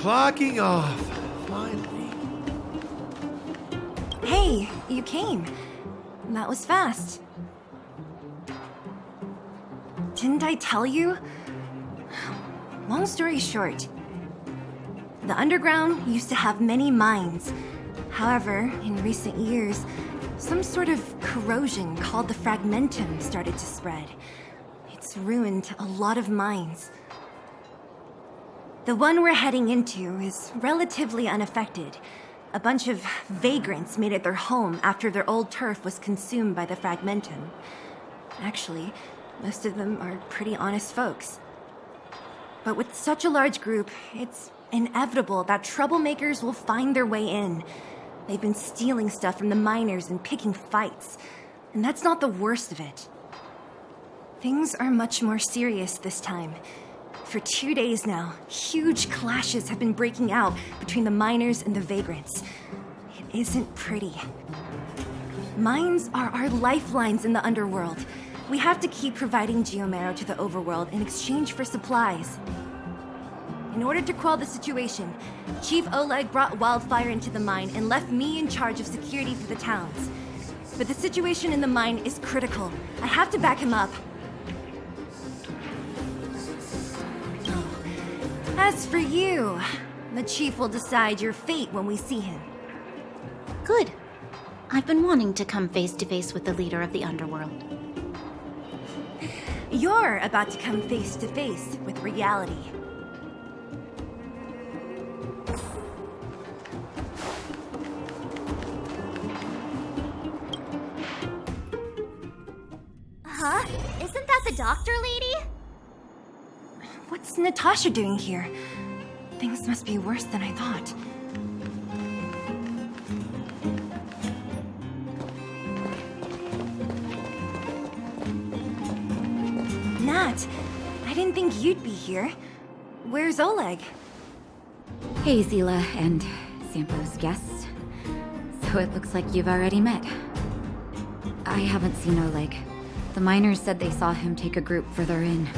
Clocking off. Finally. Hey, you came. That was fast. Didn't I tell you? Long story short, the underground used to have many mines. However, in recent years, some sort of corrosion called the fragmentum started to spread. It's ruined a lot of mines. The one we're heading into is relatively unaffected. A bunch of vagrants made it their home after their old turf was consumed by the fragmentum. Actually, most of them are pretty honest folks. But with such a large group, it's inevitable that troublemakers will find their way in. They've been stealing stuff from the miners and picking fights. And that's not the worst of it. Things are much more serious this time. For 2 days now, huge clashes have been breaking out between the miners and the vagrants. It isn't pretty. Mines are our lifelines in the Underworld. We have to keep providing geomarrow to the overworld in exchange for supplies. In order to quell the situation, Chief Oleg brought wildfire into the mine and left me in charge of security for the towns. But the situation in the mine is critical. I have to back him up. As for you, the Chief will decide your fate when we see him. Good. I've been wanting to come face to face with the leader of the Underworld. You're about to come face to face with reality. Huh? Isn't that the doctor lady? What's Natasha doing here? Things must be worse than I thought. Nat, I didn't think you'd be here. Where's Oleg? Hey, Zila and Sampo's guests. So it looks like you've already met. I haven't seen Oleg. The miners said they saw him take a group further in.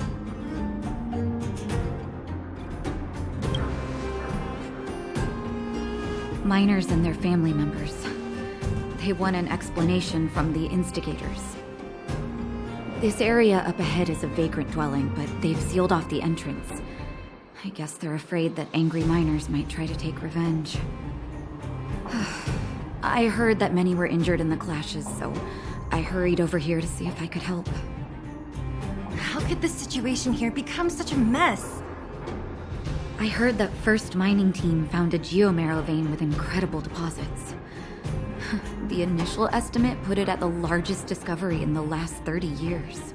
Miners and their family members. They want an explanation from the instigators. This area up ahead is a vagrant dwelling, but they've sealed off the entrance. I guess they're afraid that angry miners might try to take revenge. I heard that many were injured in the clashes, so I hurried over here to see if I could help. How could the situation here become such a mess? I heard that First Mining Team found a geomarrow vein with incredible deposits. The initial estimate put it at the largest discovery in the last 30 years.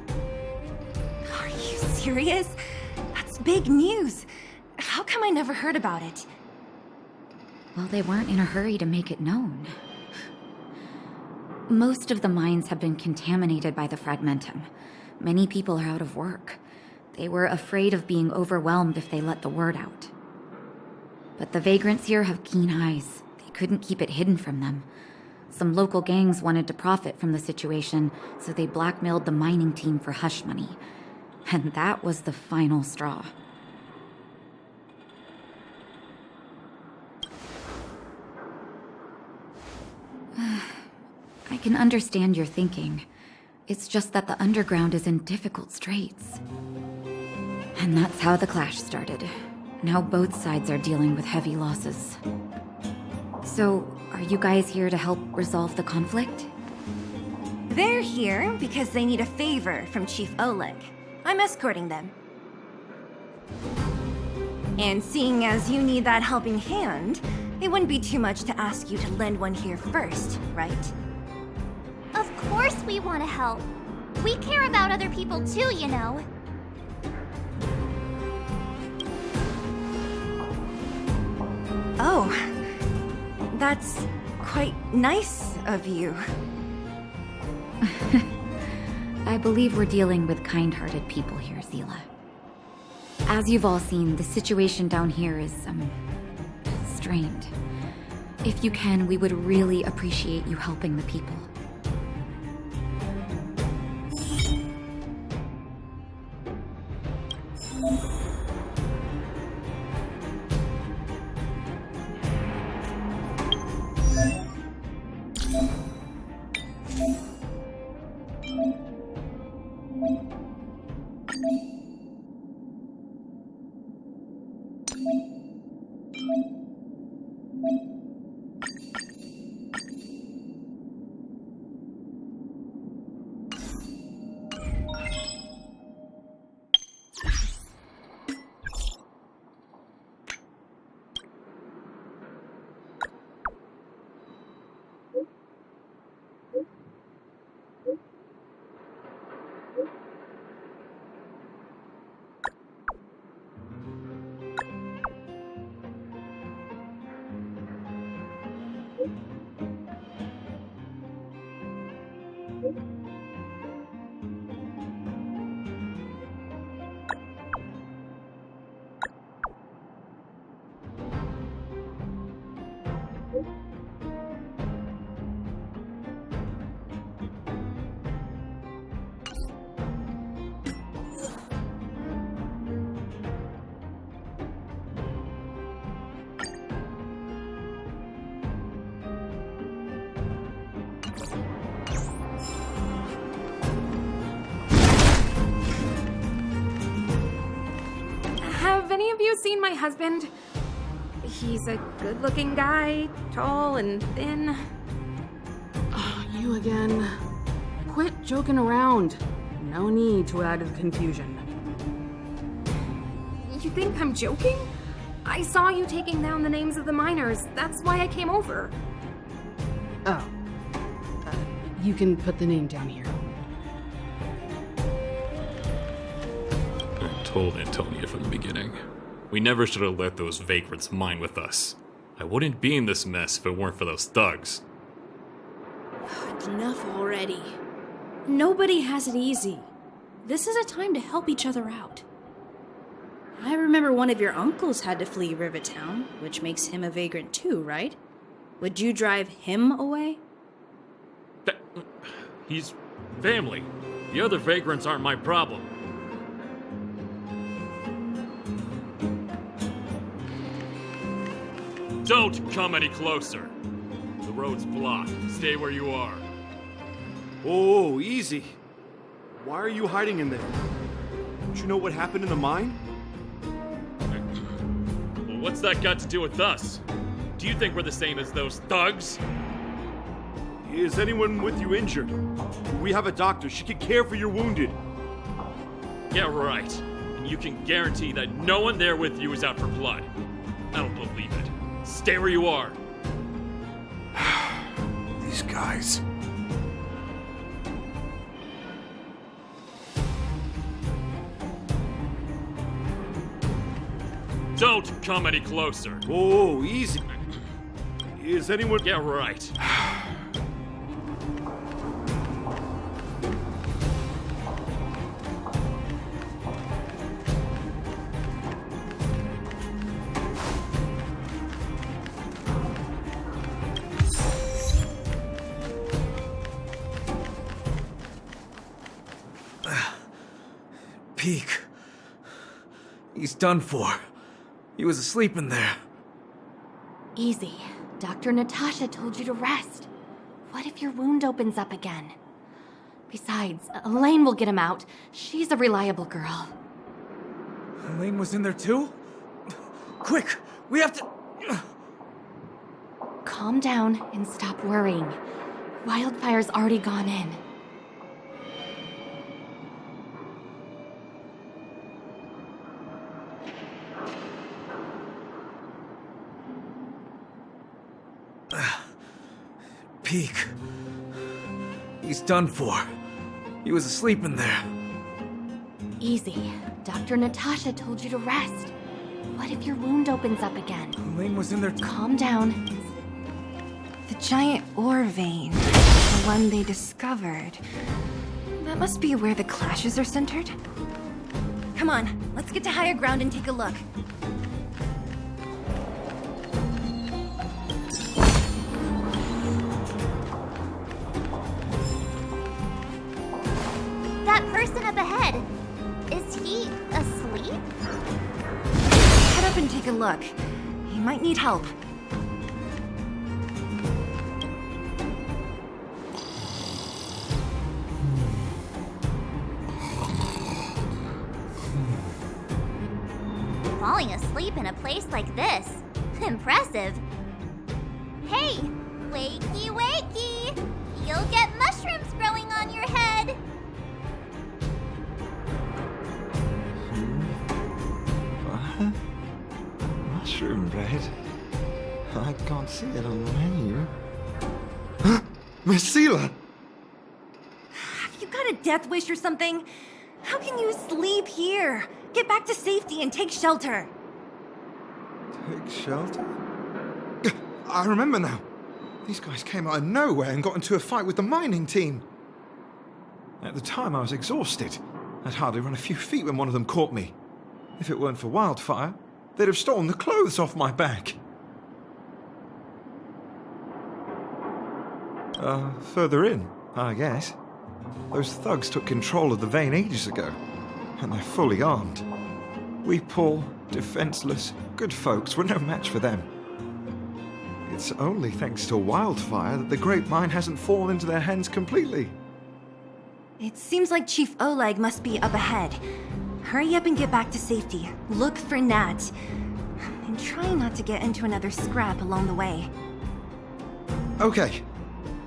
Are you serious? That's big news. How come I never heard about it? Well, they weren't in a hurry to make it known. Most of the mines have been contaminated by the fragmentum. Many people are out of work. They were afraid of being overwhelmed if they let the word out. But the vagrants here have keen eyes. They couldn't keep it hidden from them. Some local gangs wanted to profit from the situation, so they blackmailed the mining team for hush money. And that was the final straw. I can understand your thinking. It's just that the underground is in difficult straits. And that's how the clash started. Now both sides are dealing with heavy losses. So, are you guys here to help resolve the conflict? They're here because they need a favor from Chief Oleg. I'm escorting them. And seeing as you need that helping hand, it wouldn't be too much to ask you to lend one here first, right? Of course we want to help. We care about other people too, you know. Oh, that's quite nice of you. I believe we're dealing with kind-hearted people here, Zila. As you've all seen, the situation down here is, strained. If you can, we would really appreciate you helping the people. Have any of you seen my husband? He's a good-looking guy, tall and thin. Oh, you again. Quit joking around. No need to add to the confusion. You think I'm joking? I saw you taking down the names of the miners. That's why I came over. Oh. You can put the name down here. I told Antonia from the beginning. We never should have let those vagrants mine with us. I wouldn't be in this mess if it weren't for those thugs. Enough already. Nobody has it easy. This is a time to help each other out. I remember one of your uncles had to flee Rivertown, which makes him a vagrant too, right? Would you drive him away? He's family. The other vagrants aren't my problem. Don't come any closer. The road's blocked. Stay where you are. Oh, easy. Why are you hiding in there? Don't you know what happened in the mine? Well, what's that got to do with us? Do you think we're the same as those thugs? Is anyone with you injured? We have a doctor. She can care for your wounded. Yeah, right. And you can guarantee that no one there with you is out for blood. I don't believe it. Stay where you are. These guys. Don't come any closer. Oh, easy. Is anyone... Yeah, right. Peak. He's done for. He was asleep in there. Easy. Dr. Natasha told you to rest. What if your wound opens up again? Besides, Elaine will get him out. She's a reliable girl. Elaine was in there too? Quick! We have to... Calm down and stop worrying. Wildfire's already gone in. Peak. He's done for. He was asleep in there. Easy. Dr. Natasha told you to rest. What if your wound opens up again? Elaine was in there too. Calm down. The giant ore vein. The one they discovered. That must be where the clashes are centered. Come on, let's get to higher ground and take a look. That person up ahead, is he asleep? Head up and take a look. He might need help. Falling asleep in a place like this. Impressive. Hey, wakey wakey! You'll get mushrooms growing on your head. What? Mushroom bread? I can't see it on the menu. Miss Seela! Have you got a death wish or something? How can you sleep here? Get back to safety and take shelter. Take shelter? I remember now. These guys came out of nowhere and got into a fight with the mining team. At the time, I was exhausted. I'd hardly run a few feet when one of them caught me. If it weren't for Wildfire, they'd have stolen the clothes off my back. Further in, I guess. Those thugs took control of the vein ages ago, and they're fully armed. We poor, defenseless, good folks were no match for them. It's only thanks to Wildfire that the Great Mine hasn't fallen into their hands completely. It seems like Chief Oleg must be up ahead. Hurry up and get back to safety. Look for Nat. And try not to get into another scrap along the way. Okay.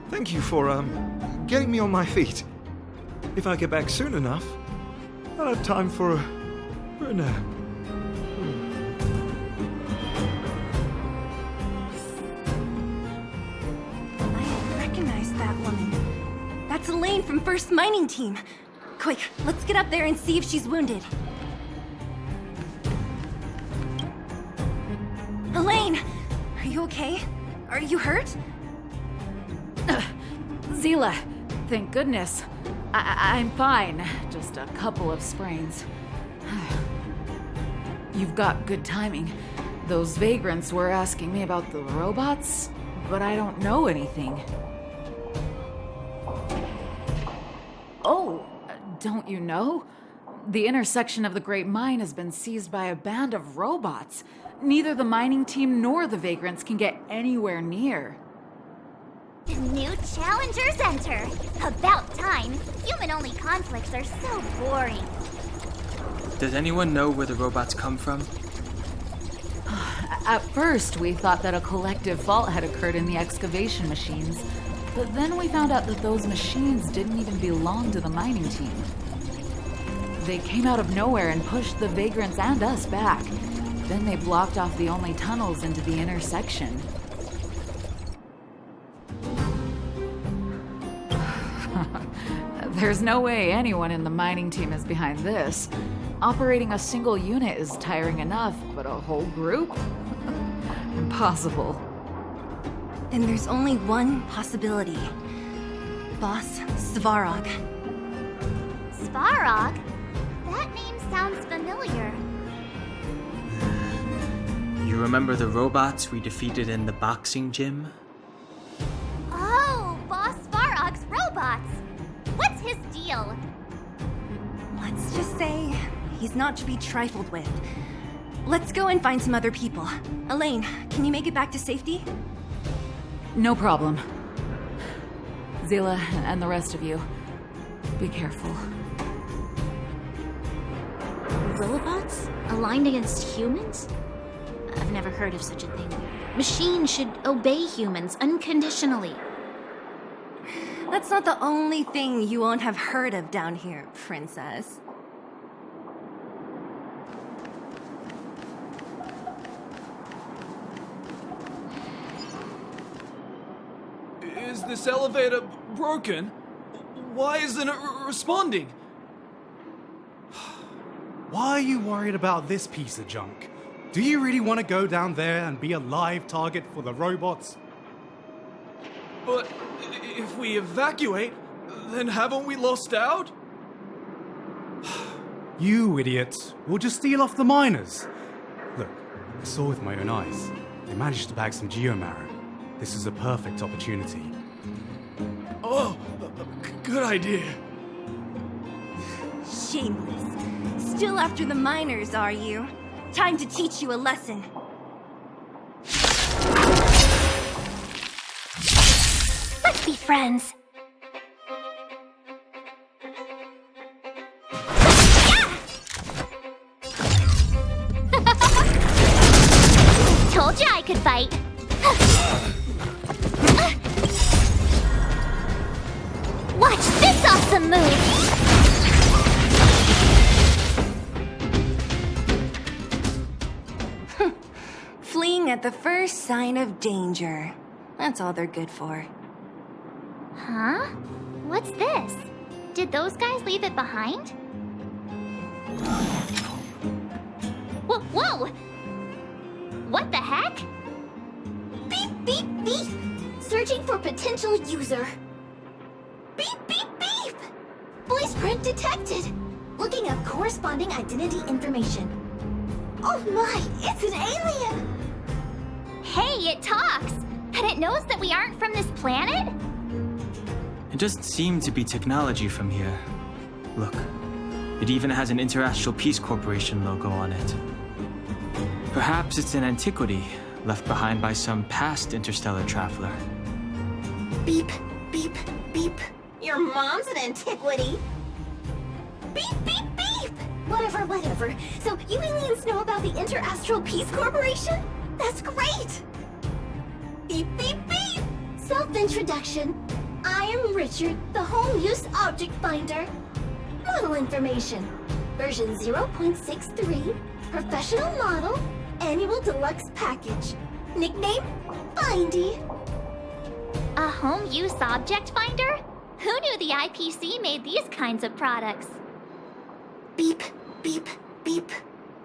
Thank you for, getting me on my feet. If I get back soon enough, I'll have time for a nap. I recognize that woman. That's Elaine from First Mining Team. Quick, let's get up there and see if she's wounded. Elaine! Are you okay? Are you hurt? Seela, thank goodness. I'm fine. Just a couple of sprains. You've got good timing. Those vagrants were asking me about the robots, but I don't know anything. Oh, don't you know? The intersection of the Great Mine has been seized by a band of robots. Neither the mining team nor the vagrants can get anywhere near. New challengers enter. About time. Human-only conflicts are so boring. Does anyone know where the robots come from? At first, we thought that a collective fault had occurred in the excavation machines, but then we found out that those machines didn't even belong to the mining team. They came out of nowhere and pushed the vagrants and us back. Then they blocked off the only tunnels into the intersection. There's no way anyone in the mining team is behind this. Operating a single unit is tiring enough, but a whole group? Impossible. Then there's only one possibility. Boss Svarog. Svarog? That name sounds familiar. You remember the robots we defeated in the boxing gym? Oh, Boss Svarog's robots! What's his deal? Let's just say he's not to be trifled with. Let's go and find some other people. Elaine, can you make it back to safety? No problem. Seela and the rest of you, be careful. Robots? Aligned against humans? I've never heard of such a thing. Machines should obey humans unconditionally. That's not the only thing you won't have heard of down here, Princess. Is this elevator broken? Why isn't it responding? Why are you worried about this piece of junk? Do you really want to go down there and be a live target for the robots? But if we evacuate, then haven't we lost out? You idiots. We'll just steal off the miners. Look, I saw with my own eyes. They managed to bag some geomarrow. This is a perfect opportunity. Oh, good idea. Shameless. Still after the miners, are you? Time to teach you a lesson. Let's be friends. Told you I could fight. Watch this awesome move! Fleeing at the first sign of danger. That's all they're good for. Huh? What's this? Did those guys leave it behind? Whoa! What the heck? Beep, beep, beep! Searching for potential user. Beep, beep, beep! Voice print detected. Looking up corresponding identity information. Oh my, it's an alien! Hey, it talks! And it knows that we aren't from this planet? It doesn't seem to be technology from here. Look, it even has an Interastral Peace Corporation logo on it. Perhaps it's an antiquity left behind by some past interstellar traveler. Beep, beep, beep. Your mom's an antiquity. Beep, beep, beep! Whatever. So you aliens know about the Interastral Peace Corporation? That's great! Beep, beep, beep! Self-introduction. I am Richard, the Home Use Object Finder. Model information. Version 0.63. Professional model. Annual deluxe package. Nickname? Findy. A home use object finder? Who knew the IPC made these kinds of products? Beep, beep, beep.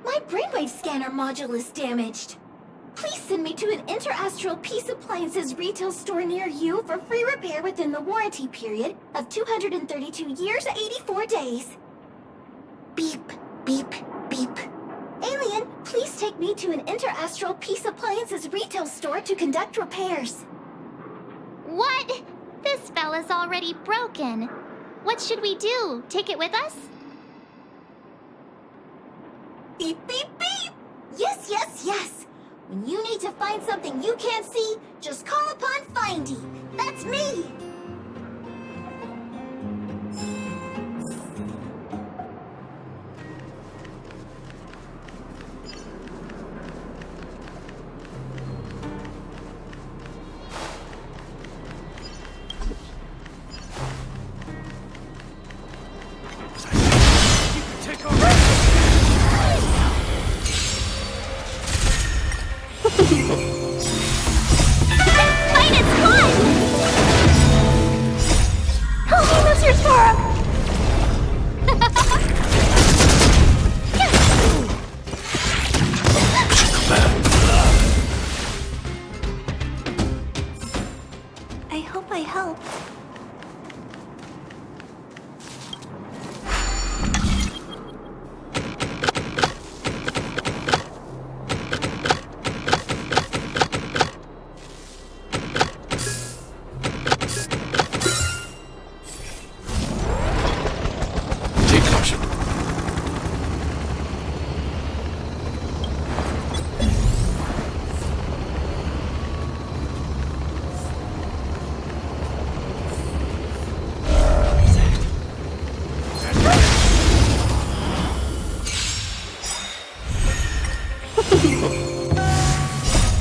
My brainwave scanner module is damaged. Please send me to an Interastral Peace Appliances retail store near you for free repair within the warranty period of 232 years, 84 days. Beep, beep, beep. Alien, please take me to an Interastral Peace Appliances retail store to conduct repairs. What? This fella's already broken. What should we do? Take it with us? Beep, beep, beep! Yes! When you need to find something you can't see, just call upon Findy. That's me!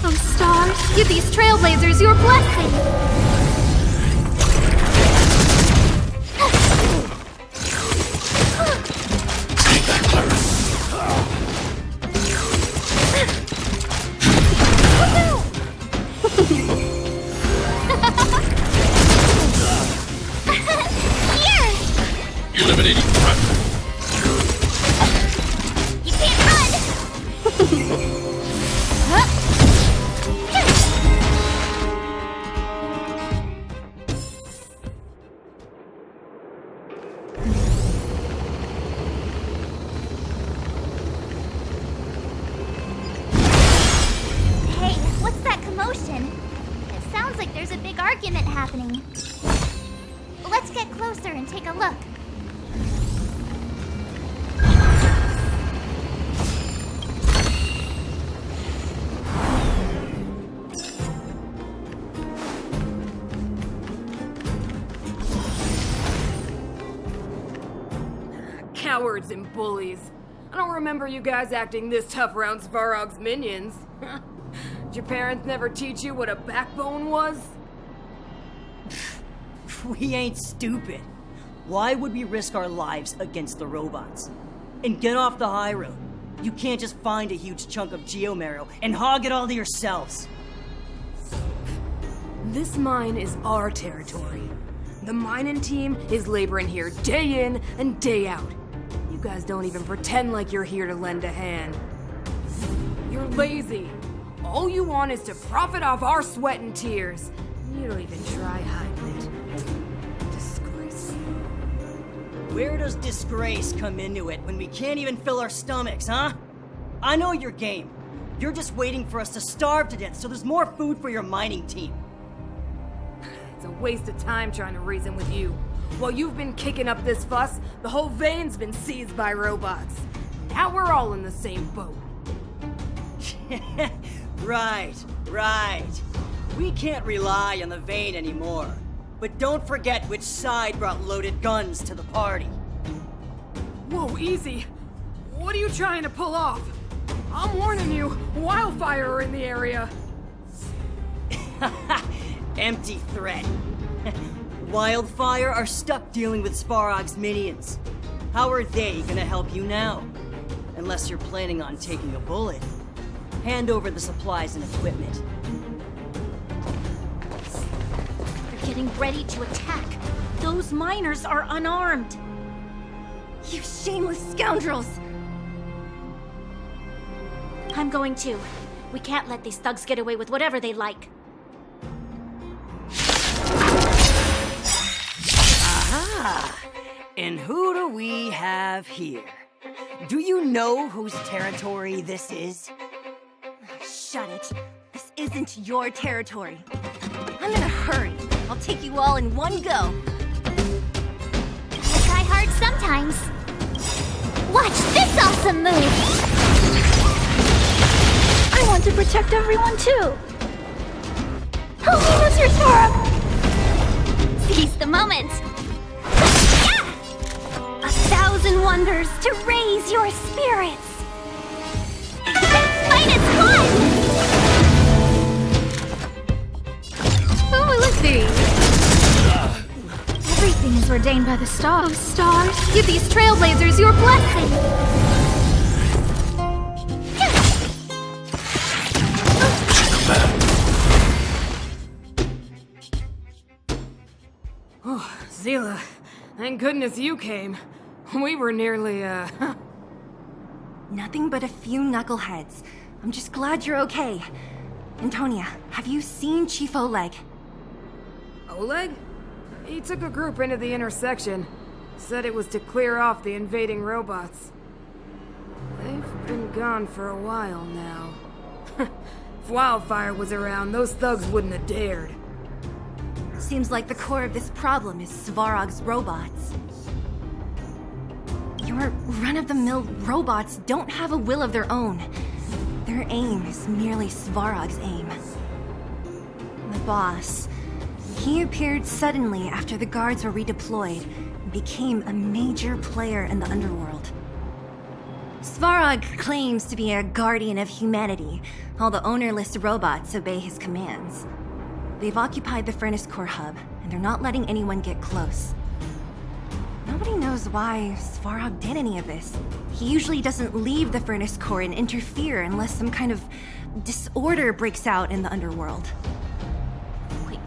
Oh, Star, give these Trailblazers your blessing! Take that, Clara. Here! Eliminating threat. You can't run! Hey, what's that commotion? It sounds like there's a big argument happening. Let's get closer and take a look. Cowards and bullies. I don't remember you guys acting this tough around Svarog's minions. Did your parents never teach you what a backbone was? We ain't stupid. Why would we risk our lives against the robots? And get off the high road. You can't just find a huge chunk of geomarrow and hog it all to yourselves. This mine is our territory. The mining team is laboring here day in and day out. You guys don't even pretend like you're here to lend a hand. You're lazy. All you want is to profit off our sweat and tears. You don't even try hiding it. Disgrace. Where does disgrace come into it when we can't even fill our stomachs, huh? I know your game. You're just waiting for us to starve to death so there's more food for your mining team. It's a waste of time trying to reason with you. While you've been kicking up this fuss, the whole vein's been seized by robots. Now we're all in the same boat. Right. We can't rely on the vein anymore. But don't forget which side brought loaded guns to the party. Whoa, easy. What are you trying to pull off? I'm warning you, wildfire are in the area. Empty threat. Wildfire are stuck dealing with Svarog's minions. How are they gonna help you now? Unless you're planning on taking a bullet. Hand over the supplies and equipment. They're getting ready to attack. Those miners are unarmed. You shameless scoundrels! I'm going too. We can't let these thugs get away with whatever they like. Aha! And who do we have here? Do you know whose territory this is? Shut it. This isn't your territory. I'm in a hurry. I'll take you all in one go. I try hard sometimes. Watch this awesome move! I want to protect everyone too. Help me, Mr. Svarog! Seize the moment. Yeah! 1,000 wonders to raise your spirits. Fight is fun! Oh, let's see. Everything is ordained by the stars. Stars, give these trailblazers your blessing. Oh, Zila, thank goodness you came. We were nearly, Nothing but a few knuckleheads. I'm just glad you're okay. Antonia, have you seen Chief Oleg? Oleg? He took a group into the intersection. Said it was to clear off the invading robots. They've been gone for a while now. If Wildfire was around, those thugs wouldn't have dared. Seems like the core of this problem is Svarog's robots. Your run-of-the-mill robots don't have a will of their own. Their aim is merely Svarog's aim. The boss, he appeared suddenly after the guards were redeployed and became a major player in the Underworld. Svarog claims to be a guardian of humanity, while the ownerless robots obey his commands. They've occupied the Furnace Core hub, and they're not letting anyone get close. Nobody knows why Svarog did any of this. He usually doesn't leave the Furnace Core and interfere unless some kind of disorder breaks out in the Underworld. Wait,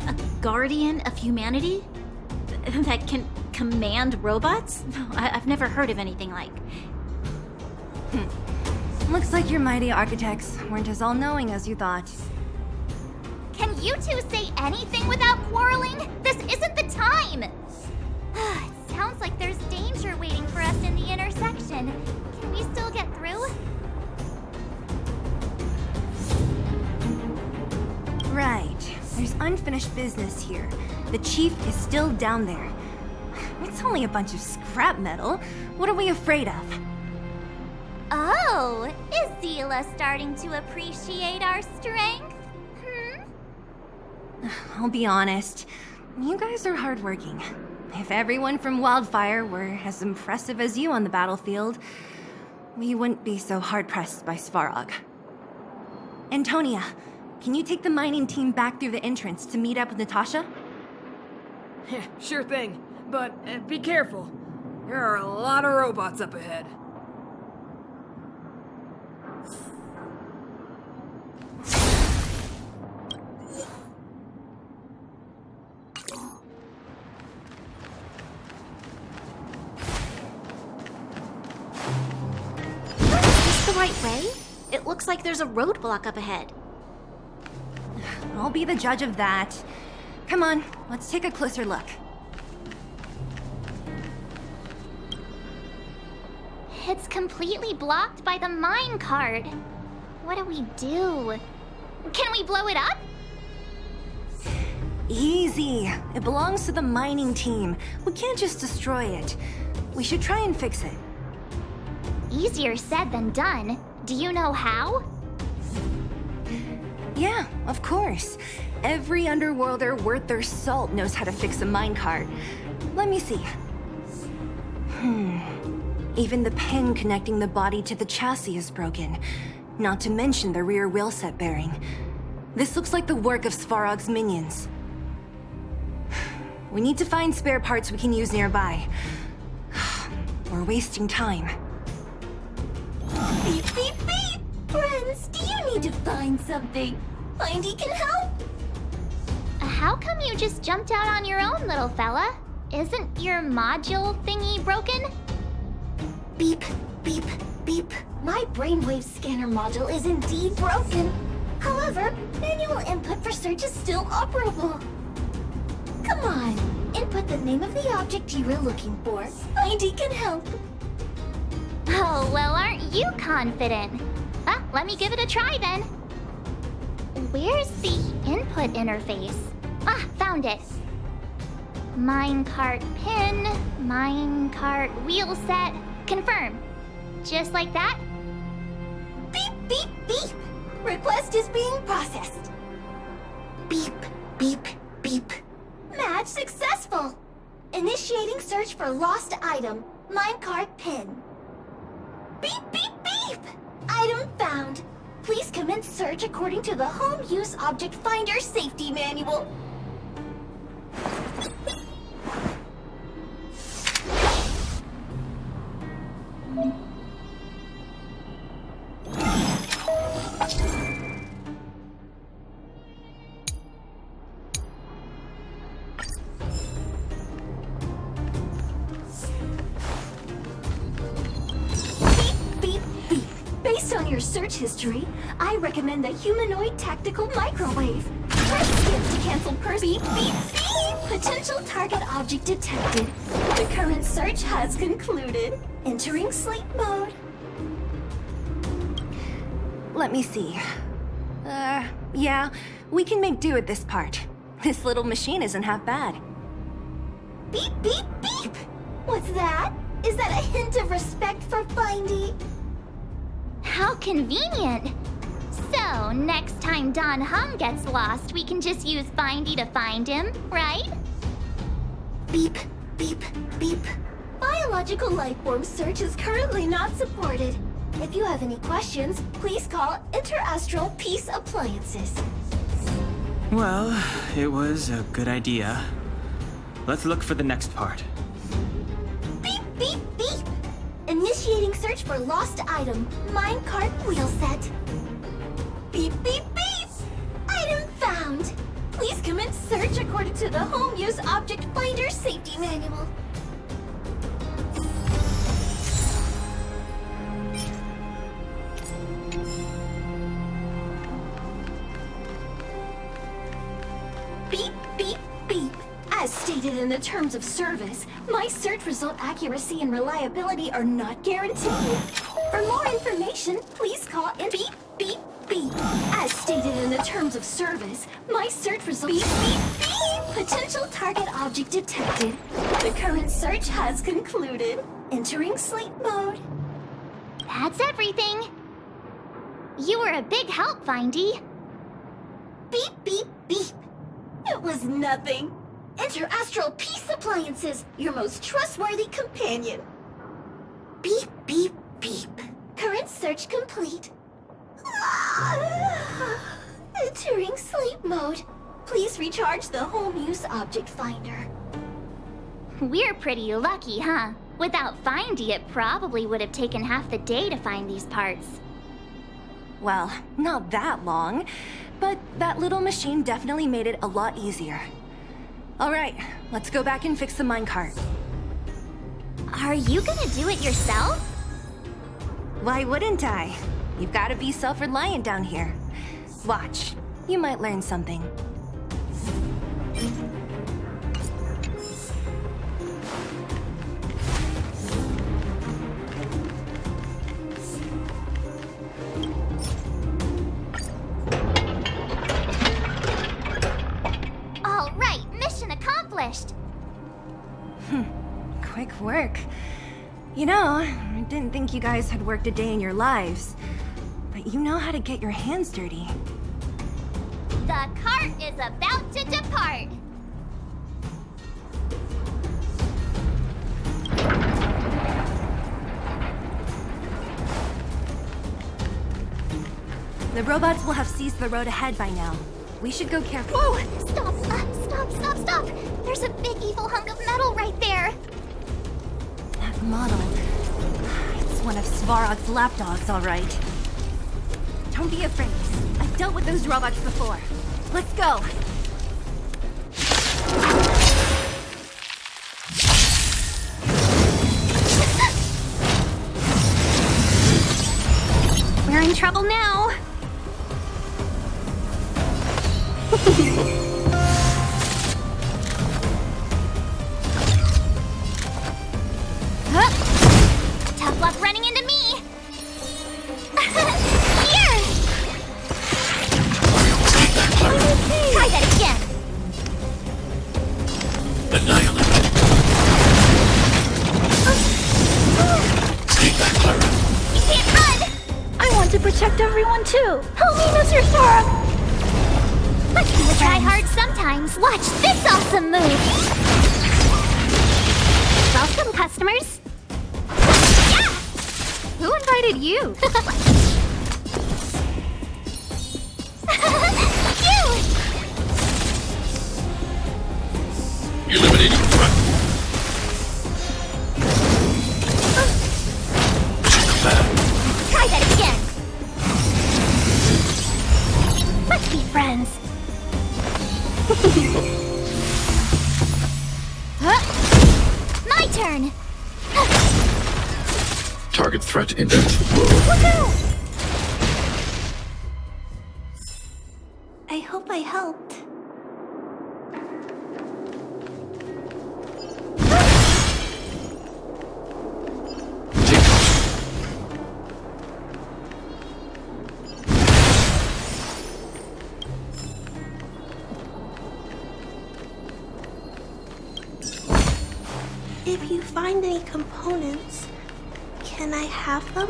a guardian of humanity? That can command robots? I've never heard of anything like. Looks like your mighty architects weren't as all-knowing as you thought. Can you two say anything without quarreling? This isn't the time! It sounds like there's danger waiting for us in the intersection. Can we still get through? Right. There's unfinished business here. The chief is still down there. It's only a bunch of scrap metal. What are we afraid of? Oh, is Zila starting to appreciate our strength? I'll be honest. You guys are hardworking. If everyone from Wildfire were as impressive as you on the battlefield, we wouldn't be so hard-pressed by Svarog. Antonia, can you take the mining team back through the entrance to meet up with Natasha? Sure thing, but be careful. There are a lot of robots up ahead. Is this the right way? It looks like there's a roadblock up ahead. I'll be the judge of that. Come on, let's take a closer look. It's completely blocked by the mine cart. What do we do? Can we blow it up? Easy. It belongs to the mining team. We can't just destroy it. We should try and fix it. Easier said than done. Do you know how? Yeah, of course. Every Underworlder worth their salt knows how to fix a minecart. Let me see. Even the pin connecting the body to the chassis is broken. Not to mention the rear wheel set bearing. This looks like the work of Svarog's minions. We need to find spare parts we can use nearby. We're wasting time. Beep, beep, beep! Friends, do you need to find something? Findy can help? How come you just jumped out on your own, little fella? Isn't your module thingy broken? Beep, beep, beep. My brainwave scanner module is indeed broken. However, manual input for search is still operable. Come on, input the name of the object you were looking for. Findy can help. Oh, well, aren't you confident? Let me give it a try then. Where's the input interface? Found it. Minecart pin, minecart wheel set, confirm. Just like that? Beep, beep, beep. Request is being processed. Beep, beep, beep. Match successful. Initiating search for lost item, minecart pin. Beep, beep, beep. Item found. Please commence search according to the Home Use Object Finder Safety Manual. Your search history, I recommend the humanoid tactical microwave. Press skip to cancel beep, beep, beep. Potential target object detected. The current search has concluded. Entering sleep mode. Let me see. Yeah, we can make do with this part. This little machine isn't half bad. Beep, beep, beep! What's that? Is that a hint of respect for Findy? How convenient! So, next time Don Hum gets lost, we can just use Findy to find him, right? Beep, beep, beep. Biological life form search is currently not supported. If you have any questions, please call Interastral Peace Appliances. Well, it was a good idea. Let's look for the next part. Beep, beep, beep! Initiating search for lost item, minecart wheel set. Beep, beep, beep! Item found! Please commence search according to the Home Use Object Finder Safety Manual. Beep, beep, beep. As stated in the terms of service, my search result accuracy and reliability are not guaranteed. For more information, please call in beep, beep, beep. As stated in the terms of service, my search result beep, beep, beep. Potential target object detected. The current search has concluded. Entering sleep mode. That's everything. You were a big help, Findy. Beep, beep, beep. It was nothing. Interastral Peace Appliances, your most trustworthy companion. Beep, beep, beep. Current search complete. Entering sleep mode. Please recharge the home use object finder. We're pretty lucky, huh? Without Findy, it probably would have taken half the day to find these parts. Well, not that long, but that little machine definitely made it a lot easier. All right, let's go back and fix the minecart. Are you gonna do it yourself? Why wouldn't I? You've got to be self-reliant down here. Watch, you might learn something. All right, mission accomplished. Quick work. You know, I didn't think you guys had worked a day in your lives, but you know how to get your hands dirty. The cart is about to depart. The robots will have seized the road ahead by now. We should go carefully. Whoa! Stop! There's a big evil hunk of metal right there. That model. It's one of Svarog's lapdogs, all right. Don't be afraid. I've dealt with those robots before. Let's go. We're in trouble now. Tough luck running into me. Here. Try that again. Annihilate. Stay back, Clara. You can't run. I want to protect everyone too. Help me, Mr. Sora. Let's try hard sometimes. Watch this awesome move. Welcome, customers. Yeah! Who invited you? You! Eliminating threat. Try that again. Let's be friends. My turn. Target threat index. Woohoo! I hope I helped. If you find any components, can I have them?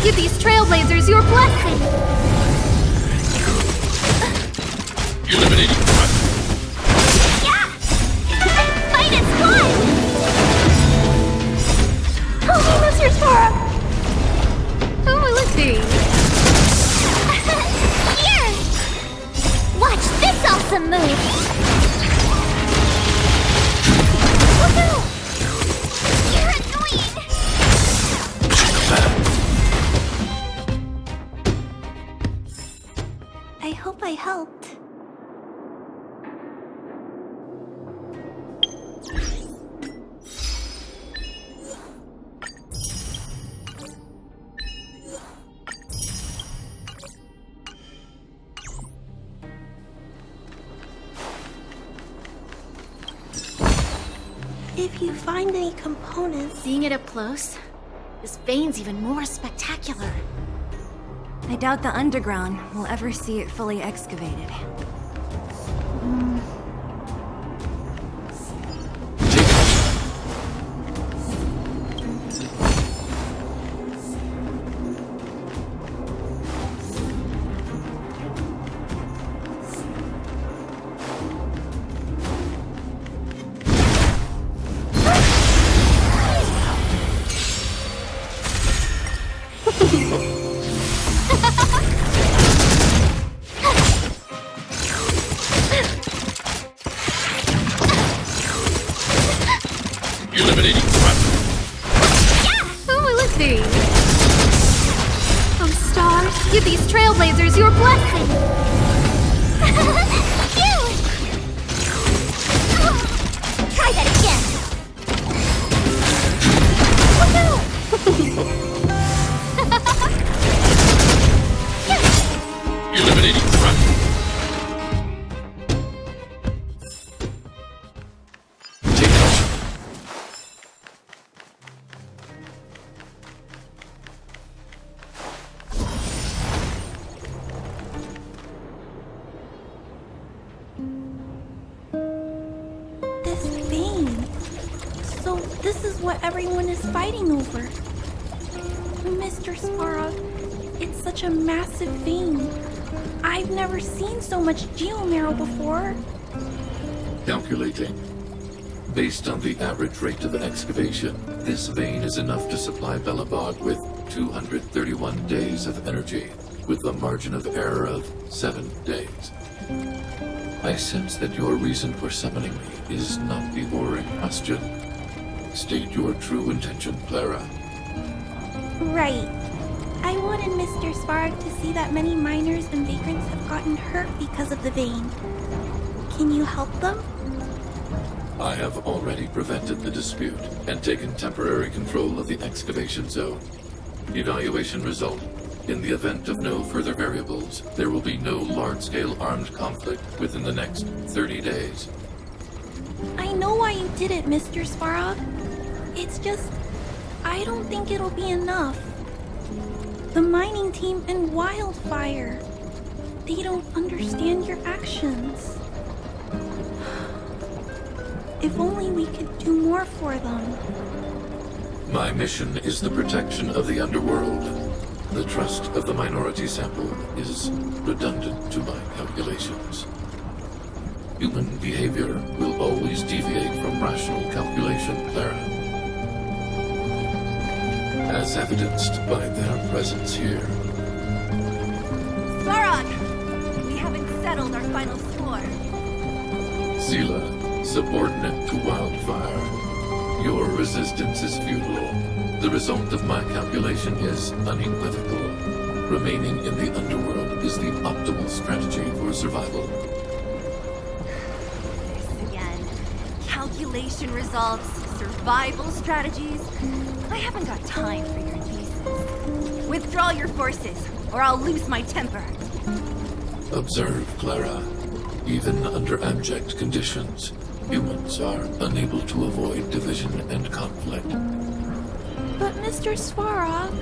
Give these Trailblazers your blessing! Eliminating threat. Yeah! Fight is fun! Help me, Mr. Sora! Who will it be? Here! Watch this awesome move! Woohoo! You're annoying! I hope I helped. If you find any components... Seeing it up close, this vein's even more spectacular. I doubt the Underground will ever see it fully excavated. Eliminating threat. Oh, let's see. Oh, stars, give these trailblazers your blessing. Phew! Try that again. Eliminating threat. Take action. This vein. So this is what everyone is fighting over. Mr. Svarog, it's such a massive vein. I've never seen so much geomarrow before. Calculating. Based on the average rate of excavation, this vein is enough to supply Belobog with 231 days of energy, with a margin of error of 7 days. I sense that your reason for summoning me is not the ore in question. State your true intention, Clara. Right. I wanted Mr. Svarog to see that many miners and vagrants have gotten hurt because of the vein. Can you help them? I have already prevented the dispute and taken temporary control of the excavation zone. Evaluation result. In the event of no further variables, there will be no large-scale armed conflict within the next 30 days. I know why you did it, Mr. Svarog. It's just, I don't think it'll be enough. The mining team and Wildfire, they don't understand your actions. If only we could do more for them. My mission is the protection of the Underworld. The trust of the minority sample is redundant to my calculations. Human behavior will always deviate from rational calculation, Clara. As evidenced by their presence here. Svarog! We haven't settled our final score. Seela, subordinate to Wildfire. Your resistance is futile. The result of my calculation is unequivocal. Remaining in the Underworld is the optimal strategy for survival. This again. Calculation results, survival strategies. I haven't got time for your thesis. Withdraw your forces, or I'll lose my temper. Observe, Clara. Even under abject conditions, humans are unable to avoid division and conflict. But Mr. Svarog...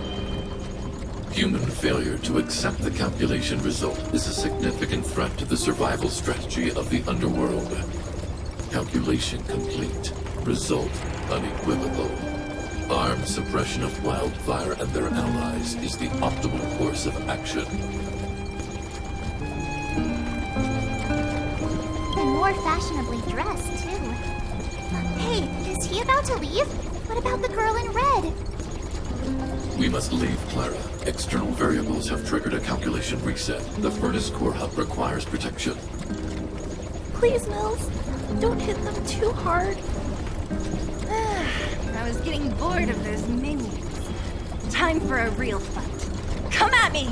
Human failure to accept the calculation result is a significant threat to the survival strategy of the Underworld. Calculation complete. Result unequivocal. Armed suppression of Wildfire and their allies is the optimal course of action. And more fashionably dressed, too. Hey, is he about to leave? What about the girl in red? We must leave, Clara. External variables have triggered a calculation reset. The furnace core hub requires protection. Please, Mills, don't hit them too hard. I was getting bored of those minions. Time for a real fight. Come at me!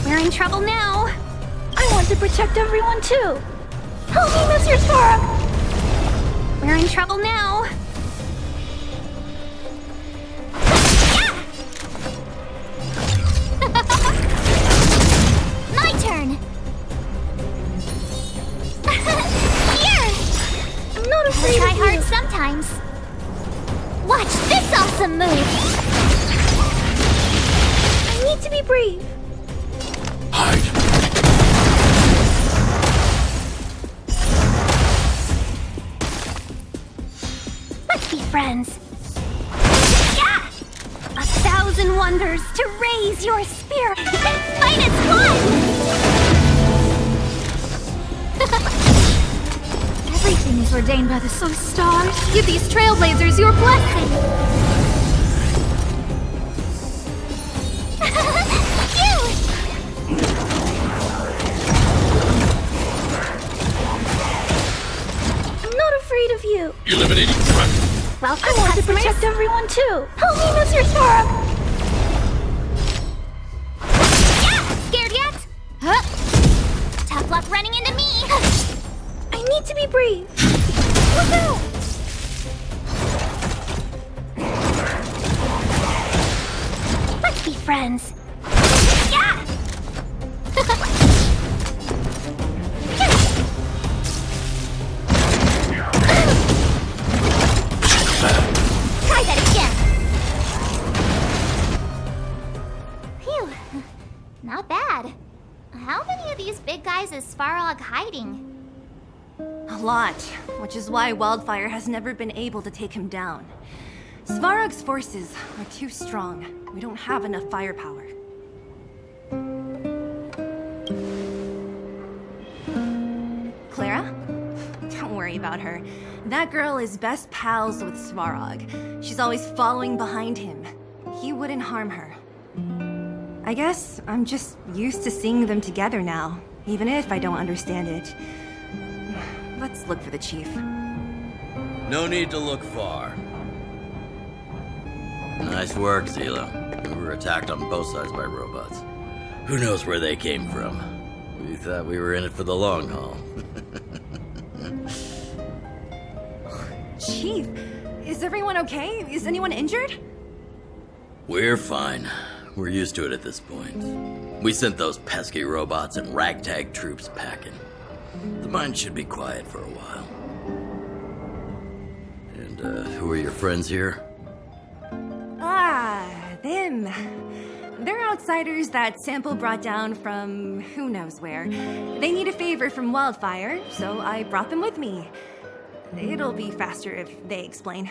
We're in trouble now. I want to protect everyone too. Help me, Mr. Svarog! We're in trouble now. My turn. Here. I'm not afraid I'll try of you. hard sometimes. Watch this awesome move. I need to be brave. Let's be friends. Yeah! 1,000 wonders to raise your spirit and fight as one! Everything is ordained by the so stars. Give these trailblazers your blessing. I'm not afraid of you. Eliminating threat. Welcome, I want to protect everyone too. Help me, Mr. Sparrow. Yeah! Scared yet? Huh? Tough luck running into me. I need to be brave. Look out! Let's be friends. Yeah! Try that again. Phew. Not bad. How many of these big guys is Svarog hiding? A lot, which is why Wildfire has never been able to take him down. Svarog's forces are too strong. We don't have enough firepower. Clara? Don't worry about her. That girl is best pals with Svarog. She's always following behind him. He wouldn't harm her. I guess I'm just used to seeing them together now, even if I don't understand it. Let's look for the chief. No need to look far. Nice work, Zila. We were attacked on both sides by robots. Who knows where they came from? We thought we were in it for the long haul. Chief, is everyone okay? Is anyone injured? We're fine. We're used to it at this point. We sent those pesky robots and ragtag troops packing. The mine should be quiet for a while. And, who are your friends here? Ah, them. They're outsiders that Sample brought down from who knows where. They need a favor from Wildfire, so I brought them with me. It'll be faster if they explain.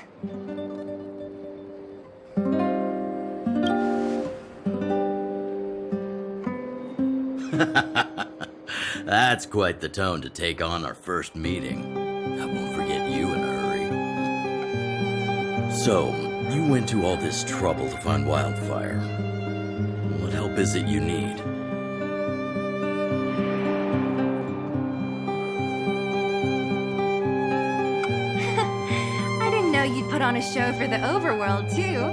That's quite the tone to take on our first meeting. I won't forget you in a hurry. So, you went to all this trouble to find Wildfire. What help is it you need? I didn't know you'd put on a show for the Overworld, too.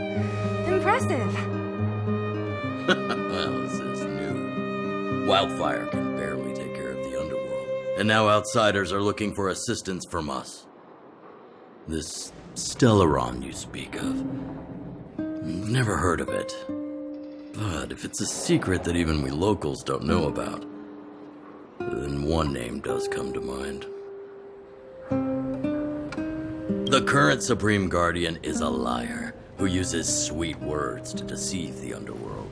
Impressive. Well, this is new. Wildfire can barely take care of the Underworld. And now outsiders are looking for assistance from us. This Stellaron you speak of. Never heard of it. But if it's a secret that even we locals don't know about, then one name does come to mind. The current Supreme Guardian is a liar who uses sweet words to deceive the Underworld.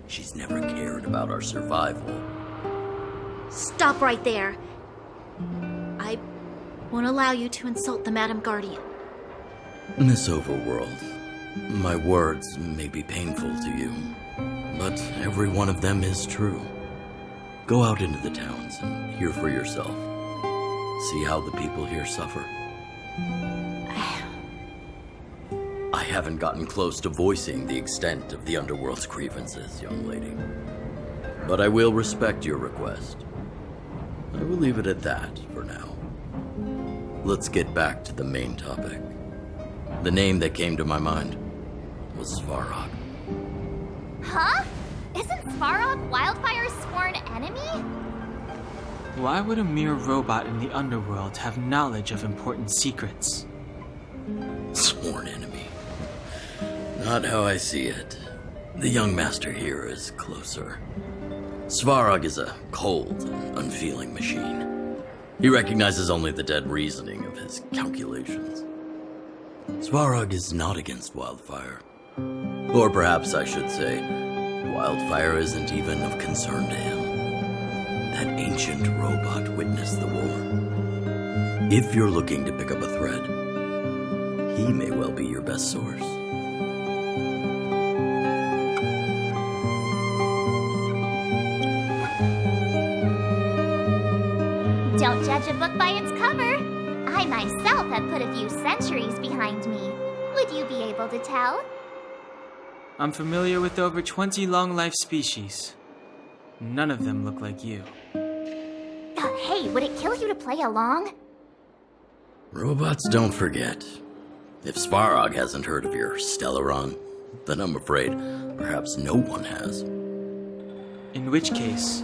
She's never cared about our survival. Stop right there. I won't allow you to insult the Madam Guardian. Miss Overworld, my words may be painful to you, but every one of them is true. Go out into the towns and hear for yourself. See how the people here suffer. I haven't gotten close to voicing the extent of the Underworld's grievances, young lady. But I will respect your request. I will leave it at that for now. Let's get back to the main topic. The name that came to my mind was Svarog. Huh? Isn't Svarog Wildfire's sworn enemy? Why would a mere robot in the Underworld have knowledge of important secrets? Sworn enemy. Not how I see it. The young master here is closer. Svarog is a cold and unfeeling machine. He recognizes only the dead reasoning of his calculations. Svarog is not against Wildfire. Or perhaps I should say, Wildfire isn't even of concern to him. That ancient robot witnessed the war. If you're looking to pick up a thread, he may well be your best source. Don't judge a book by its cover. I myself have put a few centuries behind me. Would you be able to tell? I'm familiar with over 20 long-life species. None of them look like you. Hey, would it kill you to play along? Robots don't forget. If Svarog hasn't heard of your Stellaron, then I'm afraid perhaps no one has. In which case,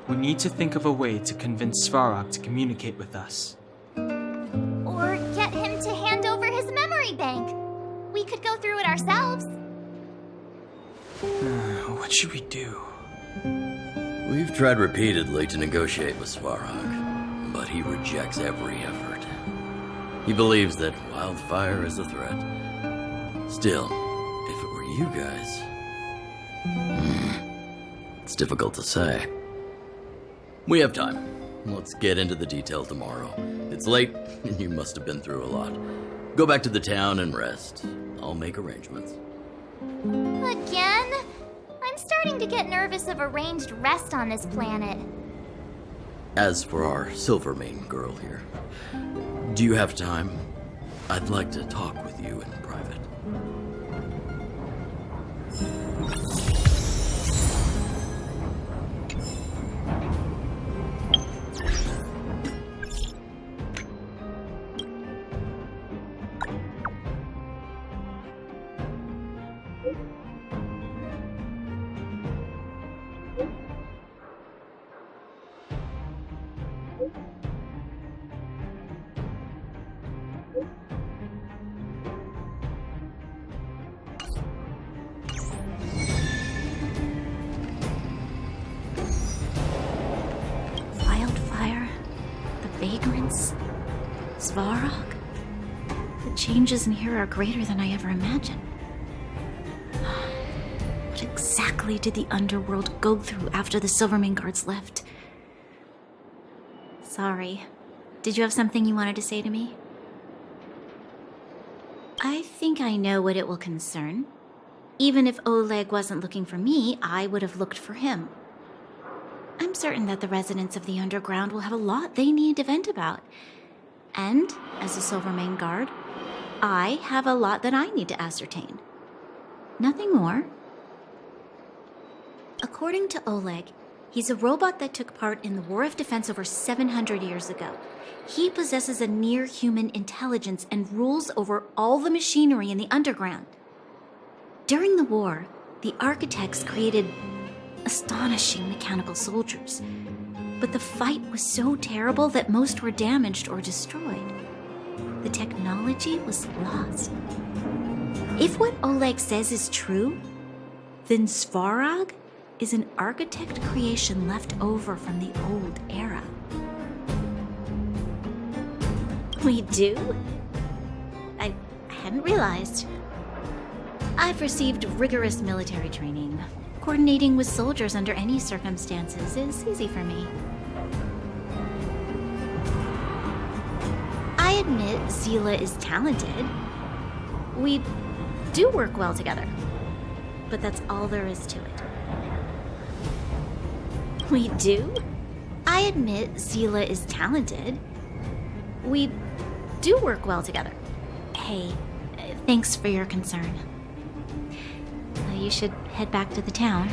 we need to think of a way to convince Svarog to communicate with us. Or get him to hand over his memory bank. We could go through it ourselves. What should we do? We've tried repeatedly to negotiate with Svarog, but he rejects every effort. He believes that wildfire is a threat. Still, if it were you guys... it's difficult to say. We have time. Let's get into the details tomorrow. It's late, and you must have been through a lot. Go back to the town and rest. I'll make arrangements. Again? I'm starting to get nervous of arranged rest on this planet. As for our Silvermane girl here, do you have time? I'd like to talk with you in private. Vagrants? Svarog? The changes in here are greater than I ever imagined. What exactly did the Underworld go through after the Silvermane guards left? Sorry. Did you have something you wanted to say to me? I think I know what it will concern. Even if Oleg wasn't looking for me, I would have looked for him. I'm certain that the residents of the Underground will have a lot they need to vent about. And, as a Silvermane guard, I have a lot that I need to ascertain. Nothing more. According to Oleg, he's a robot that took part in the War of Defense over 700 years ago. He possesses a near-human intelligence and rules over all the machinery in the Underground. During the war, the architects created astonishing mechanical soldiers. But the fight was so terrible that most were damaged or destroyed. The technology was lost. If what Oleg says is true, then Svarog is an architect creation left over from the old era. We do? I hadn't realized. I've received rigorous military training. Coordinating with soldiers under any circumstances is easy for me. I admit Zila is talented. We do work well together. But that's all there is to it. We do? I admit Zila is talented. We do work well together. Hey, thanks for your concern. You should head back to the town.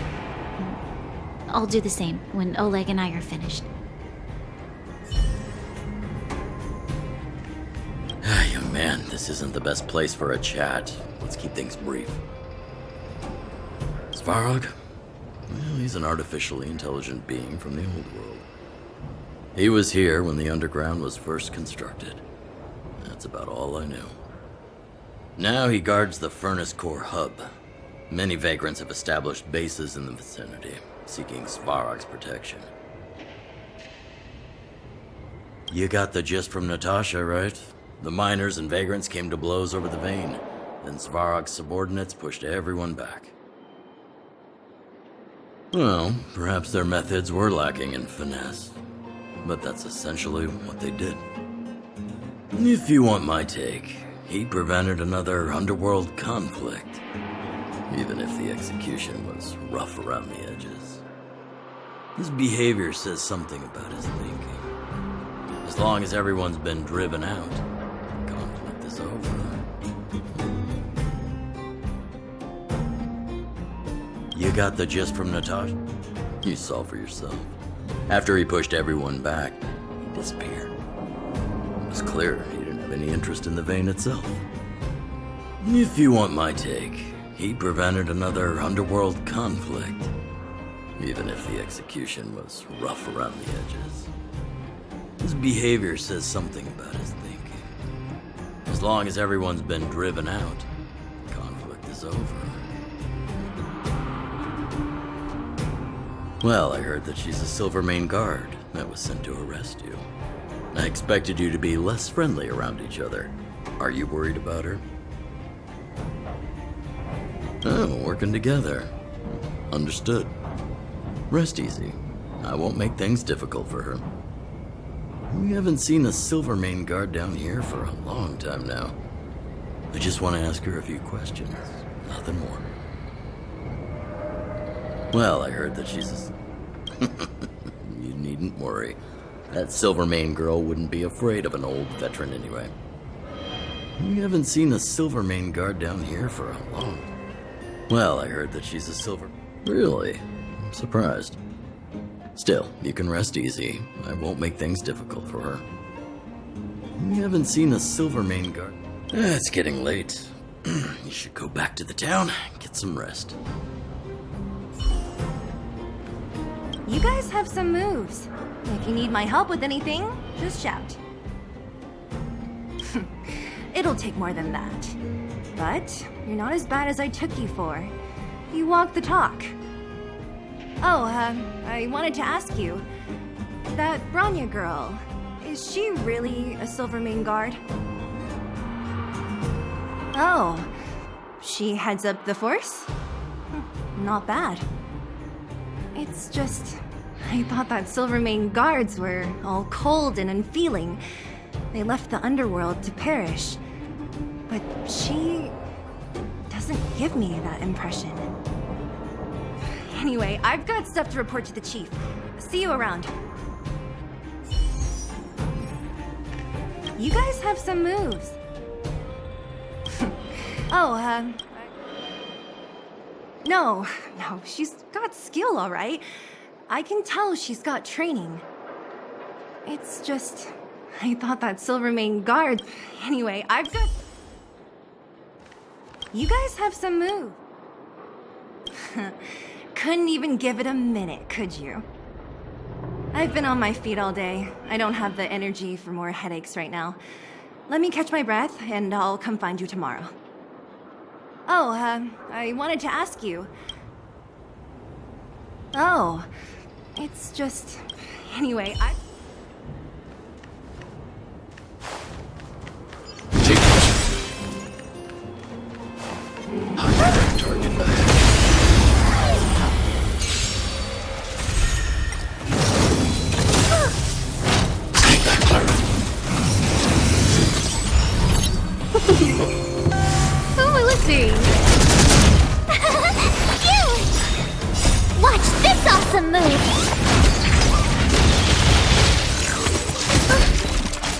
I'll do the same when Oleg and I are finished. Young man, this isn't the best place for a chat. Let's keep things brief. Svarog? Well, he's an artificially intelligent being from the old world. He was here when the Underground was first constructed. That's about all I know. Now he guards the Furnace Core hub. Many vagrants have established bases in the vicinity, seeking Svarog's protection. You got the gist from Natasha, right? The miners and vagrants came to blows over the vein, then Svarog's subordinates pushed everyone back. Well, perhaps their methods were lacking in finesse, but that's essentially what they did. If you want my take, he prevented another Underworld conflict. Even if the execution was rough around the edges. His behavior says something about his thinking. As long as everyone's been driven out, is over. You got the gist from Natasha? You saw for yourself. After he pushed everyone back, he disappeared. It was clear he didn't have any interest in the vein itself. If you want my take, he prevented another Underworld conflict, even if the execution was rough around the edges. His behavior says something about his thinking. As long as everyone's been driven out, the conflict is over. Well, I heard that she's a Silvermane guard that was sent to arrest you. I expected you to be less friendly around each other. Are you worried about her? Oh, working together. Understood. Rest easy. I won't make things difficult for her. We haven't seen a Silvermane guard down here for a long time now. I just want to ask her a few questions. Nothing more. Well, I heard that she's a... You needn't worry. That Silvermane girl wouldn't be afraid of an old veteran anyway. We haven't seen a Silvermane guard down here for a long... Well, I heard that she's a Silver... Really? I'm surprised. Still, you can rest easy. I won't make things difficult for her. We haven't seen a Silvermane guard... It's getting late. You should go back to the town and get some rest. You guys have some moves. If you need my help with anything, just shout. It'll take more than that. But you're not as bad as I took you for. You walk the talk. Oh, I wanted to ask you. That Branya girl, is she really a Silvermane guard? Oh, she heads up the force? Not bad. It's just, I thought that Silvermane guards were all cold and unfeeling. They left the Underworld to perish. But she doesn't give me that impression. Anyway, I've got stuff to report to the chief. See you around. You guys have some moves. Oh, No, she's got skill, all right. I can tell she's got training. It's just, I thought that Silvermane guard... Anyway, I've got... You guys have some move. Couldn't even give it a minute, could you? I've been on my feet all day. I don't have the energy for more headaches right now. Let me catch my breath, and I'll come find you tomorrow. Oh, I wanted to ask you. Oh, it's just... Anyway, Target ahead. Take that, Clara. Who will it be? You! Watch this awesome move!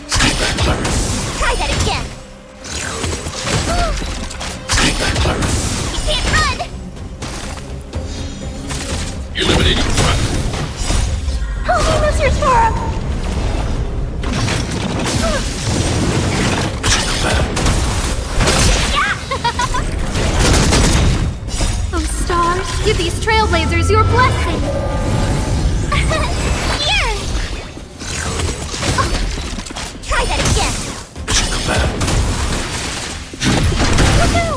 Take that, Clara. Try that again! Take that, Clara. You can't run! Eliminating threat. Help me, Mr. Sora! Oh, stars, give these trailblazers your blessing! Here! Oh, try that again! Woohoo!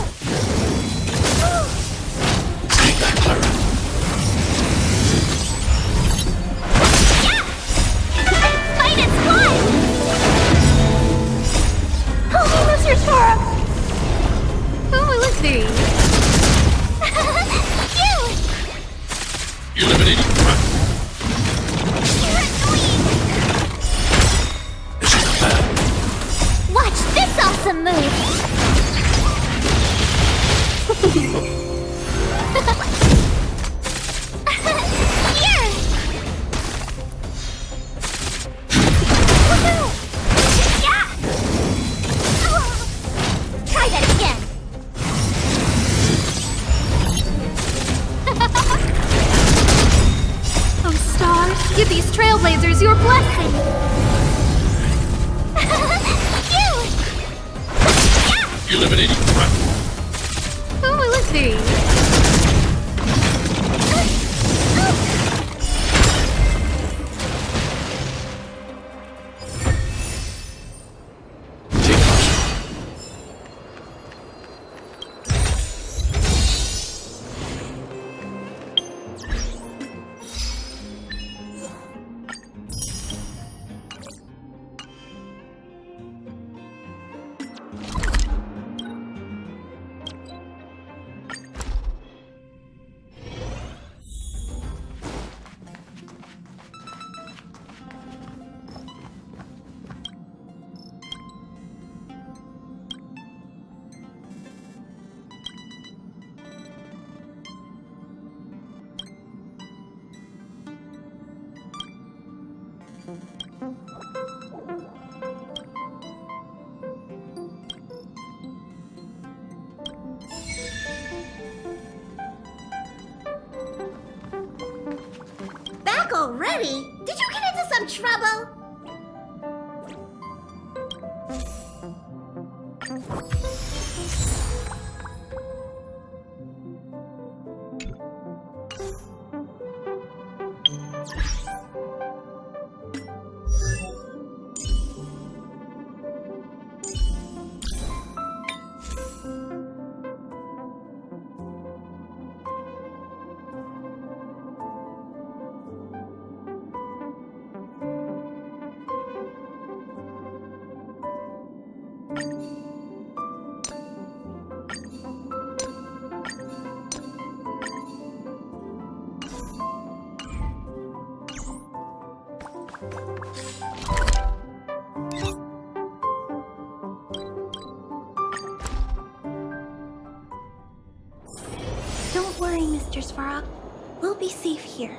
Take that, Clara. Fight and fly! Help me, Mr. Sora! Who will it be? You! Eliminating Trailblazers your blessing! Eliminating threat. Who will it be? Back already? Did you get into some trouble? Don't worry, Mr. Svarog. We'll be safe here.